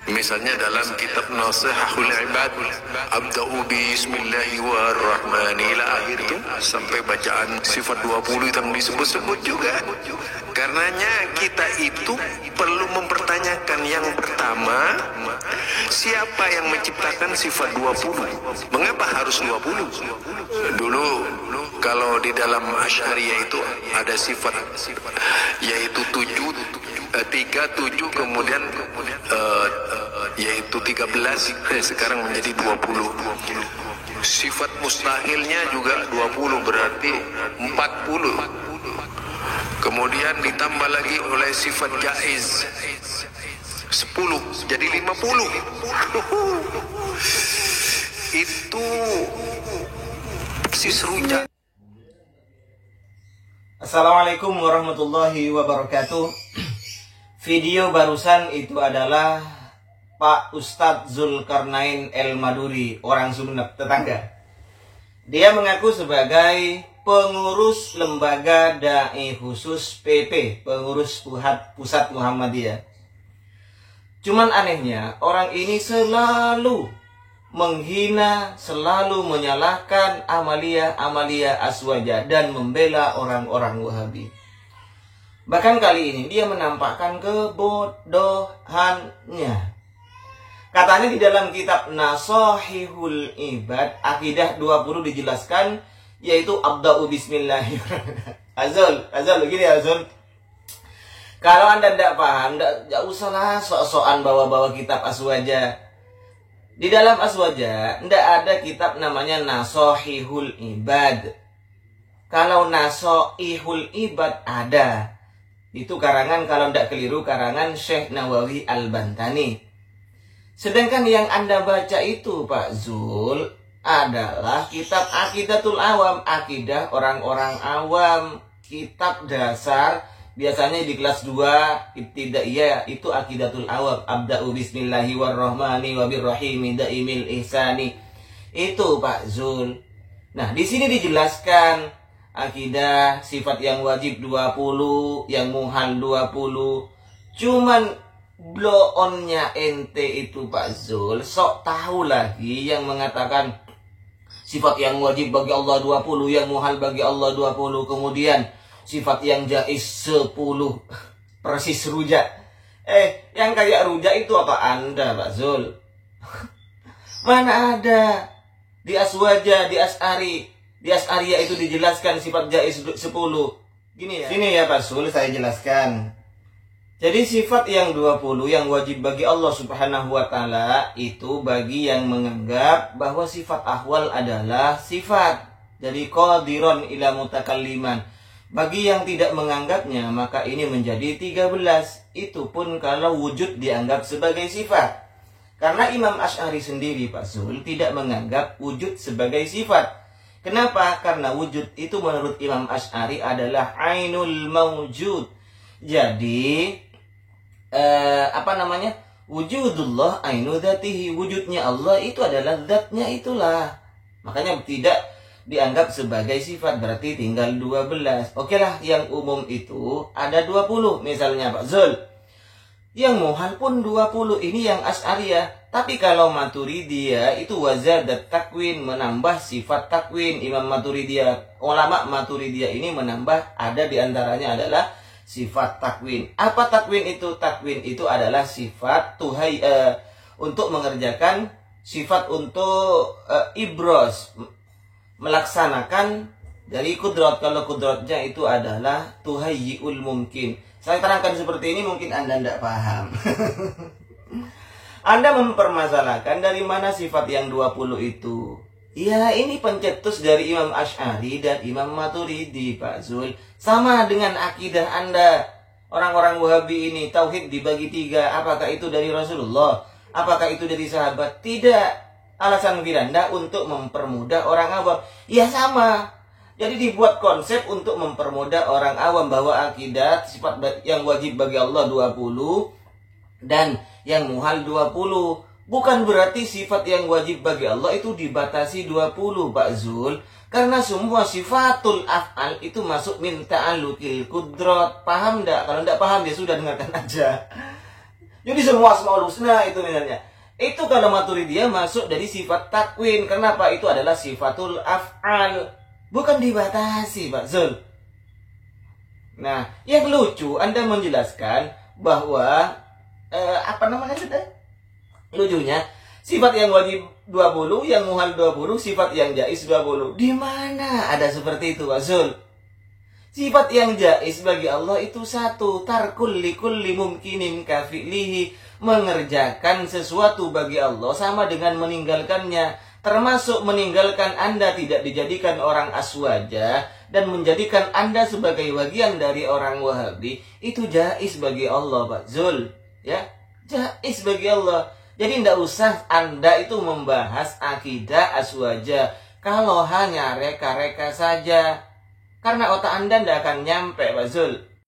Misalnya dalam kitab Nasihahul Ibad, Abda'u bismillahirrahmanirrahim ila akhir itu sampai bacaan sifat 20 yang disebut-sebut juga. Karenanya kita itu perlu mempertanyakan yang pertama, siapa yang menciptakan sifat 20? Mengapa harus 20? Dulu kalau di dalam Asy'ariyah itu ada sifat yaitu 7, 3, 7, kemudian yaitu 13, sekarang menjadi 20. Sifat mustahilnya juga 20, berarti 40. Kemudian ditambah lagi oleh sifat jaiz 10, jadi 50. Itu persis rujak. Assalamualaikum warahmatullahi wabarakatuh. Video barusan itu adalah Pak Ustadz Zulkarnain El Maduri, orang Sumeneb, tetangga. Dia mengaku sebagai pengurus lembaga dai khusus PP, pengurus pusat Muhammadiyah. Cuman anehnya, orang ini selalu menghina, selalu menyalahkan Amaliyah Aswaja dan membela orang-orang Wahabi. Bahkan kali ini dia menampakkan kebodohannya. Katanya di dalam kitab Nasihahul Ibad, Akidah 20 dijelaskan, yaitu Abda'u bismillahirrahmanirrahim. Azul, begini Azul. Kalau Anda tidak paham, tidak usahlah sok-sokan bawa-bawa kitab Aswaja. Di dalam Aswaja, tidak ada kitab namanya Nasihahul Ibad. Kalau Nasihahul Ibad ada. Itu karangan, kalau tidak keliru, karangan Syekh Nawawi Al-Bantani. Sedangkan yang Anda baca itu, Pak Zul, adalah kitab Aqidatul Awam, akidah orang-orang awam, kitab dasar. Biasanya di kelas 2 ibtidaiyah itu Aqidatul Awam, Abda'u bismillahirrahmanirrahim daimil ihsani. Itu Pak Zul. Nah, di sini dijelaskan akidah sifat yang wajib 20, yang muhal 20. Cuman blow-onnya ente itu Pak Zul sok tahu lagi yang mengatakan sifat yang wajib bagi Allah 20, yang muhal bagi Allah 20, kemudian sifat yang jaiz 10. Persis rujak. Yang kayak rujak itu apa Anda Pak Zul? Mana ada di Aswaja, di Asy'ari, di Asy'ariyah itu dijelaskan sifat jaiz 10. Gini ya Pak Zul, saya jelaskan. Jadi sifat yang 20 yang wajib bagi Allah Subhanahu wa Ta'ala itu bagi yang menganggap bahwa sifat ahwal adalah sifat. Jadi qadiron ila mutakalliman. Bagi yang tidak menganggapnya, maka ini menjadi 13. Itu pun kalau wujud dianggap sebagai sifat. Karena Imam Asy'ari sendiri Pak Zul tidak menganggap wujud sebagai sifat. Kenapa? Karena wujud itu menurut Imam Asy'ari adalah ainul mawjud. Jadi wujudullah ainu dzatihi, wujudnya Allah itu adalah zatnya itulah. Makanya tidak dianggap sebagai sifat, berarti tinggal 12. Oke lah, yang umum itu ada 20 misalnya Pak Zul. Yang muhal pun 20, ini yang Asy'ariyah. Tapi kalau Maturidiyah itu wazadat takwin, menambah sifat takwin. Imam Maturidiyah, ulama Maturidiyah ini menambah, ada diantaranya adalah sifat takwin. Apa takwin itu? Takwin itu adalah sifat untuk mengerjakan, sifat untuk ibros, melaksanakan dari kudrat. Kalau kudratnya itu adalah tuhayyi'ul mumkin. Saya terangkan seperti ini, mungkin Anda tidak paham. Anda mempermasalahkan dari mana sifat yang 20 itu. Ya, ini pencetus dari Imam Asy'ari dan Imam Maturidi, Pak Zul. Sama dengan akidah Anda. Orang-orang Wahabi ini, tauhid dibagi 3. Apakah itu dari Rasulullah? Apakah itu dari sahabat? Tidak. Alasan Firanda untuk mempermudah orang awam. Ya sama. Jadi dibuat konsep untuk mempermudah orang awam bahwa akidah sifat yang wajib bagi Allah 20 dan yang muhal 20. Bukan berarti sifat yang wajib bagi Allah itu dibatasi 20 Pak Zul. Karena semua sifatul af'al itu masuk min ta'alluqil qudrat. Paham enggak? Kalau enggak paham ya sudah dengarkan aja. Jadi semua Asmaul Husna itu misalnya. Itu kalau Maturidiyah masuk dari sifat takwin. Kenapa? Itu adalah sifatul af'al. Bukan dibatasi, Pak Zul. Nah, yang lucu Anda menjelaskan bahwa lucunya sifat yang wajib 20, yang muhal 20, sifat yang jaiz 20. Di mana ada seperti itu, Pak Zul? Sifat yang jaiz bagi Allah itu satu, tarkul likulli mumkinin kafi'lihi, mengerjakan sesuatu bagi Allah sama dengan meninggalkannya, termasuk meninggalkan Anda tidak dijadikan orang aswaja dan menjadikan Anda sebagai bagian dari orang Wahabi, itu jaiz bagi Allah, Pak Zul, ya, jaiz bagi Allah. Jadi tidak usah Anda itu membahas akidah aswaja kalau hanya reka-reka saja. Karena otak Anda tidak akan nyampe, Pak Zul.